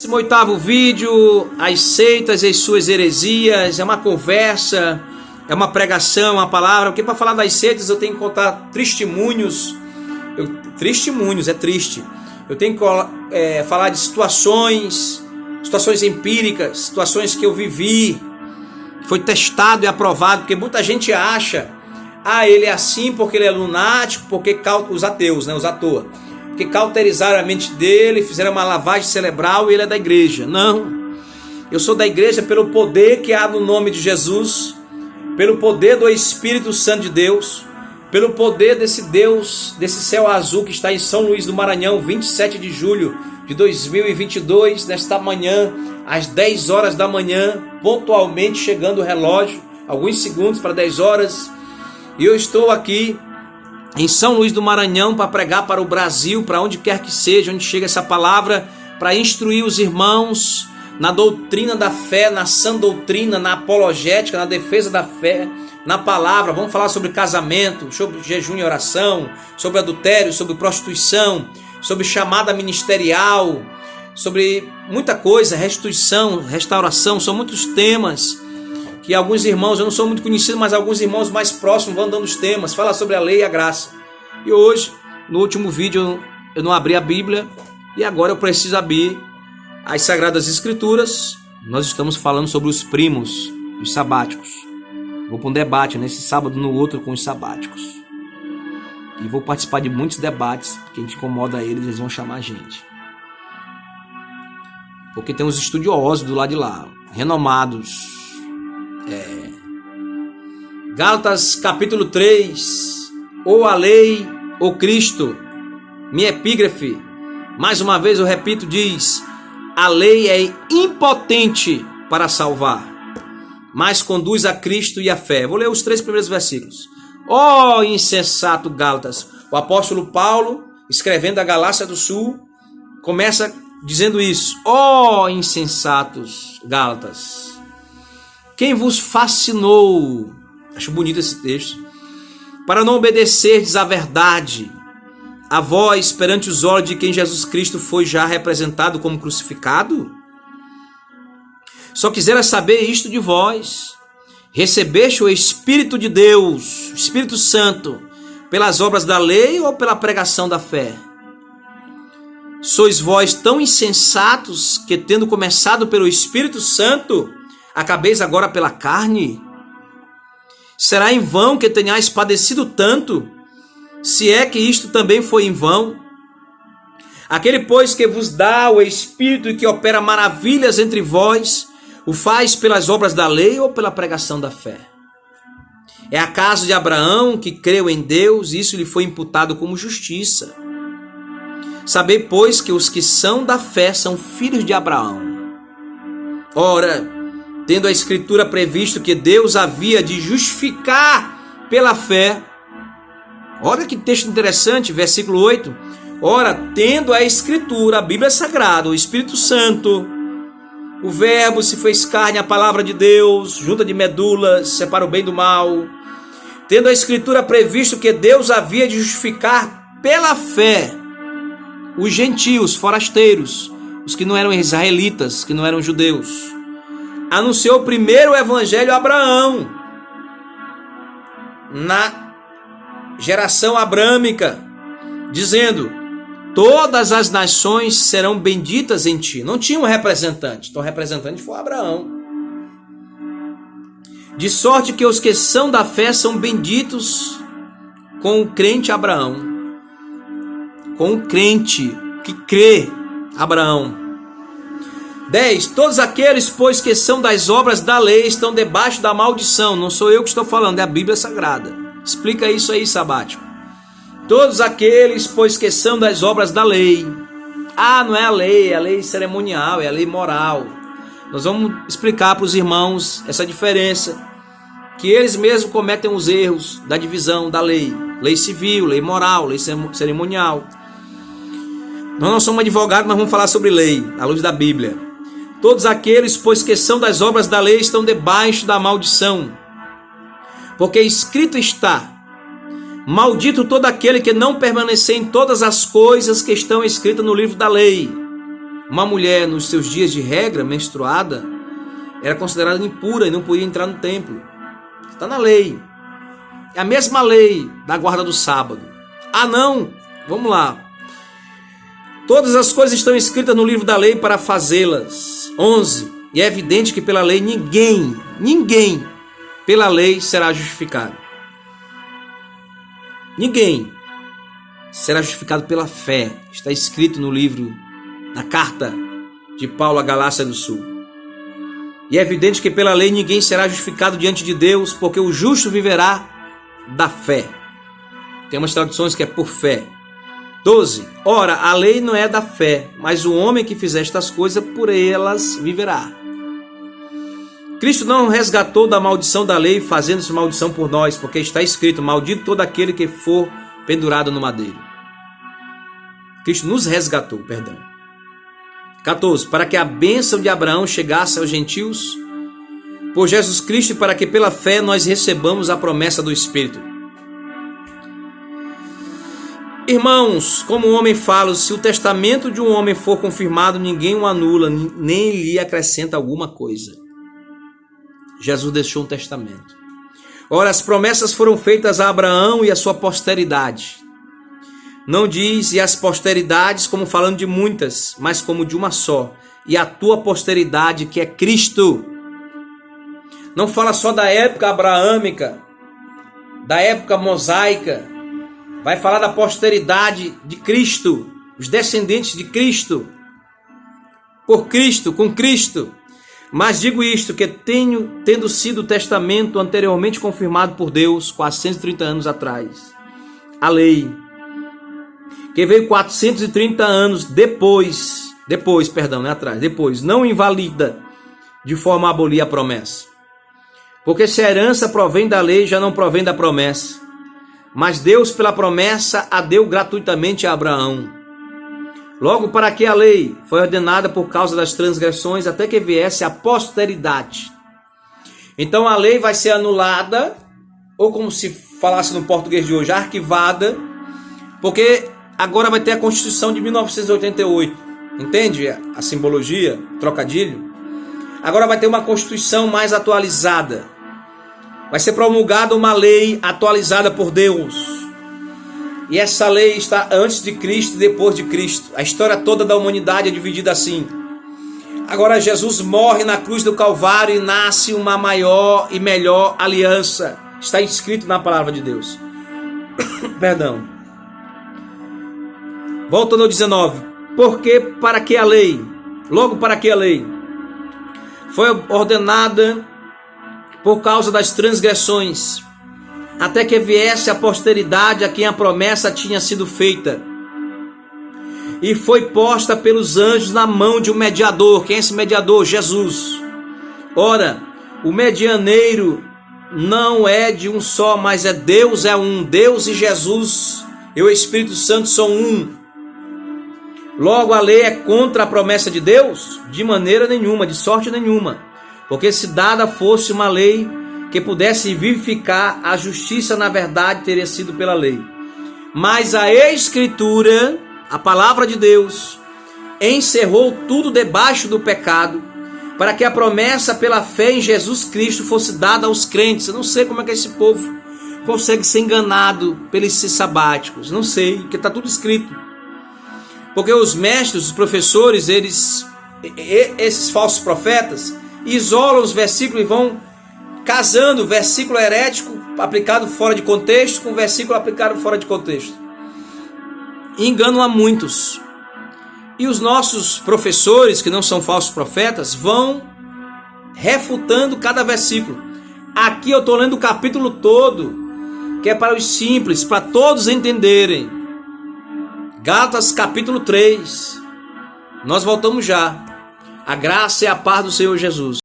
18º vídeo, as seitas e as suas heresias, é uma conversa, é uma pregação, uma palavra, porque para falar das seitas eu tenho que contar testemunhos, testemunhos, é triste, eu tenho que falar de situações empíricas, situações que eu vivi, que foi testado e aprovado, porque muita gente acha, ele é assim porque ele é lunático, porque os ateus, né, os à toa. Que cauterizaram a mente dele, fizeram uma lavagem cerebral e ele é da igreja. Não, eu sou da igreja pelo poder que há no nome de Jesus, pelo poder do Espírito Santo de Deus, pelo poder desse Deus, desse céu azul que está em São Luís do Maranhão, 27 de julho de 2022, nesta manhã, às 10 horas da manhã, pontualmente chegando o relógio, alguns segundos para 10 horas, e eu estou aqui em São Luís do Maranhão para pregar para o Brasil, para onde quer que seja, onde chega essa palavra, para instruir os irmãos na doutrina da fé, na sã doutrina, na apologética, na defesa da fé, na palavra. Vamos falar sobre casamento, sobre jejum e oração, sobre adultério, sobre prostituição, sobre chamada ministerial, sobre muita coisa, restituição, restauração, são muitos temas que alguns irmãos, eu não sou muito conhecido, mas alguns irmãos mais próximos vão dando os temas, fala sobre a lei e a graça. E hoje, no último vídeo, eu não abri a Bíblia, e agora eu preciso abrir as Sagradas Escrituras. Nós estamos falando sobre os primos, os sabáticos. Vou para um debate nesse sábado, no outro com os sabáticos. E vou participar de muitos debates, porque a gente incomoda eles vão chamar a gente. Porque tem uns estudiosos do lado de lá, renomados. Gálatas capítulo 3, ou a lei ou Cristo. Minha epígrafe, mais uma vez eu repito, diz: a lei é impotente para salvar, mas conduz a Cristo e a fé. Vou ler os 3 primeiros versículos. Ó insensato Gálatas. O apóstolo Paulo, escrevendo a Galácia do Sul, começa dizendo isso: ó insensatos Gálatas, quem vos fascinou, acho bonito esse texto, para não obedecerdes à verdade, a vós perante os olhos de quem Jesus Cristo foi já representado como crucificado? Só quisera saber isto de vós: recebeste o Espírito de Deus, o Espírito Santo, pelas obras da lei ou pela pregação da fé? Sois vós tão insensatos que, tendo começado pelo Espírito Santo, acabeis agora pela carne? Será em vão que tenhais padecido tanto, se é que isto também foi em vão? Aquele, pois, que vos dá o Espírito e que opera maravilhas entre vós, o faz pelas obras da lei ou pela pregação da fé? É acaso de Abraão, que creu em Deus, isso lhe foi imputado como justiça? Sabei, pois, que os que são da fé são filhos de Abraão. Ora, tendo a Escritura previsto que Deus havia de justificar pela fé. Olha que texto interessante, versículo 8. Ora, tendo a Escritura, a Bíblia Sagrada, o Espírito Santo, o Verbo se fez carne, a palavra de Deus, junta de medulas, separa o bem do mal. Tendo a Escritura previsto que Deus havia de justificar pela fé os gentios, forasteiros, os que não eram israelitas, que não eram judeus, anunciou primeiro o evangelho a Abraão, na geração abrâmica, dizendo: todas as nações serão benditas em ti. Não tinha um representante, então o representante foi Abraão. De sorte que os que são da fé são benditos com o crente Abraão, com o crente que crê Abraão. 10. Todos aqueles, pois, que são das obras da lei estão debaixo da maldição. Não sou eu que estou falando, é a Bíblia Sagrada. Explica isso aí, sabático. Todos aqueles, pois, que são das obras da lei. Não é a lei cerimonial, é a lei moral. Nós vamos explicar para os irmãos essa diferença, que eles mesmos cometem os erros da divisão da lei. Lei civil, lei moral, lei cerimonial. Nós não somos advogados, mas vamos falar sobre lei, à luz da Bíblia. Todos aqueles, pois, que são das obras da lei estão debaixo da maldição. Porque escrito está: maldito todo aquele que não permanecer em todas as coisas que estão escritas no livro da lei. Uma mulher nos seus dias de regra, menstruada, era considerada impura e não podia entrar no templo. Está na lei. É a mesma lei da guarda do sábado. Ah, não! Vamos lá. Todas as coisas estão escritas no livro da lei para fazê-las. 11. E é evidente que pela lei ninguém pela lei será justificado. Ninguém será justificado pela fé. Está escrito no livro, na carta de Paulo à Galácia do Sul. E é evidente que pela lei ninguém será justificado diante de Deus, porque o justo viverá da fé. Tem umas traduções que é por fé. 12. Ora, a lei não é da fé, mas o homem que fizer estas coisas, por elas viverá. Cristo não resgatou da maldição da lei, fazendo-se maldição por nós, porque está escrito, maldito todo aquele que for pendurado no madeiro. Cristo nos resgatou, perdão. 14. Para que a bênção de Abraão chegasse aos gentios, por Jesus Cristo, e para que pela fé nós recebamos a promessa do Espírito. Irmãos, como o homem fala, se o testamento de um homem for confirmado, ninguém o anula, nem lhe acrescenta alguma coisa. Jesus deixou um testamento. Ora, as promessas foram feitas a Abraão e a sua posteridade. Não diz e as posteridades como falando de muitas, mas como de uma só. E a tua posteridade, que é Cristo. Não fala só da época abraâmica, da época mosaica. Vai falar da posteridade de Cristo, os descendentes de Cristo, por Cristo, com Cristo. Mas digo isto, que tendo sido o testamento anteriormente confirmado por Deus, 430 anos atrás, a lei, que veio 430 anos depois, não invalida de forma a abolir a promessa. Porque se a herança provém da lei, já não provém da promessa. Mas Deus, pela promessa, a deu gratuitamente a Abraão. Logo, para que a lei foi ordenada por causa das transgressões, até que viesse a posteridade. Então a lei vai ser anulada, ou como se falasse no português de hoje, arquivada, porque agora vai ter a Constituição de 1988. Entende a simbologia, trocadilho? Agora vai ter uma Constituição mais atualizada. Vai ser promulgada uma lei atualizada por Deus. E essa lei está antes de Cristo e depois de Cristo. A história toda da humanidade é dividida assim. Agora Jesus morre na cruz do Calvário e nasce uma maior e melhor aliança. Está escrito na palavra de Deus. Perdão. Voltando ao 19. Porque para que a lei? Logo para que a lei? Foi ordenada por causa das transgressões, até que viesse a posteridade a quem a promessa tinha sido feita. E foi posta pelos anjos na mão de um mediador. Quem é esse mediador? Jesus. Ora, o medianeiro não é de um só, mas Deus é um. Deus e Jesus e o Espírito Santo são um. Logo, a lei é contra a promessa de Deus? De maneira nenhuma, de sorte nenhuma. Porque se dada fosse uma lei que pudesse vivificar, a justiça na verdade teria sido pela lei. Mas a Escritura, a palavra de Deus, encerrou tudo debaixo do pecado, para que a promessa pela fé em Jesus Cristo fosse dada aos crentes. Eu não sei como é que esse povo consegue ser enganado pelos sabáticos. Não sei, porque está tudo escrito. Porque os mestres, os professores, esses falsos profetas, isolam os versículos e vão casando versículo herético aplicado fora de contexto com versículo aplicado fora de contexto. E enganam a muitos. E os nossos professores, que não são falsos profetas, vão refutando cada versículo. Aqui eu estou lendo o capítulo todo, que é para os simples, para todos entenderem. Gálatas capítulo 3. Nós voltamos já. A graça e a paz do Senhor Jesus.